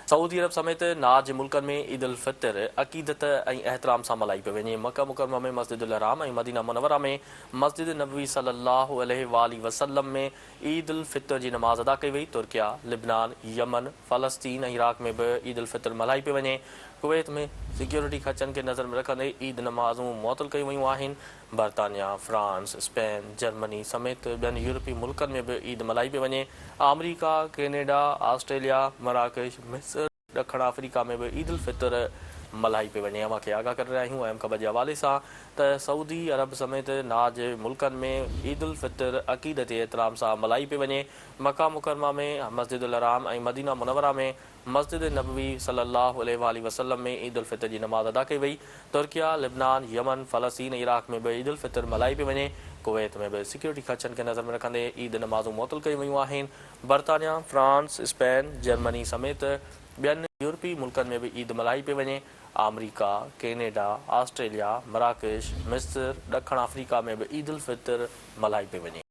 Saudi अरब समेत नाज मुल्कनि में ईद उल फितर अक़ीदत ऐं एहतराम सां मल्हाई पई वञे। मक्का मुकरमा में मस्जिदुल हराम ऐं मदीना मुनव्वरा में मस्जिद नबवी सल्लल्लाहु अलैहि वसल्लम में ईद उल फितर जी नमाज़ अदा कई वई। तुर्किया, लिबनान, यमन, फ़लस्तीन ऐं इराक़ में बि ईद उल फितर मल्हाई पई वञे। कुवैत में सिक्योरिटी ख़र्चनि खे नज़र में रखंदे ईद नमाज़ूं मुअतल कयूं वयूं आहिनि। बरतानिया, फ्रांस, स्पेन, जर्मनी समेत ॿियनि यूरोपी मुल्कनि में बि ईद मल्हाई पई वञे। अमरीका, कैनेडा, ऑस्ट्रेलिया, मराकश, मिस्र, ॾखण अफ्रीका में भी ईद उल फितर मल्हाई पई वञे। अवां खे आगाह करे रहिया आहियूं अहम ख़बर जे हवाले सां त सऊदी अरब समेत नाज मुल्कनि में ईद उल फितर अक़ीदत एहतराम सां मल्हाई पई वञे। मक्का मुकरमा में मस्जिदुल हराम ऐं मदीना मुनव्वरा में मस्जिद नबवी सल्लल्लाहु अलैहि वसल्लम में ईद उल फितर जी नमाज़ अदा कई वई। तुर्किया, लिबनान, यमन, फ़लस्तीन ऐं इराक़ में भी ईद उल फितर मल्हाई पई वञे। कुवैत में भी सिक्योरिटी ख़र्चनि खे नज़र में रखंदे ईद नमाज़ूं मुअतल कयूं वयूं आहिनि। बरतानिया, फ्रांस, स्पेन, जर्मनी समेत ॿियनि यूरोपी मुल्कनि में भी ईद मल्हाई पई वञे। अमरीका, कैनेडा, ऑस्ट्रेलिया, मराकश, मिस्र, ॾखण अफ्रीका में भी ईद उल फितर मल्हाई पई वञे।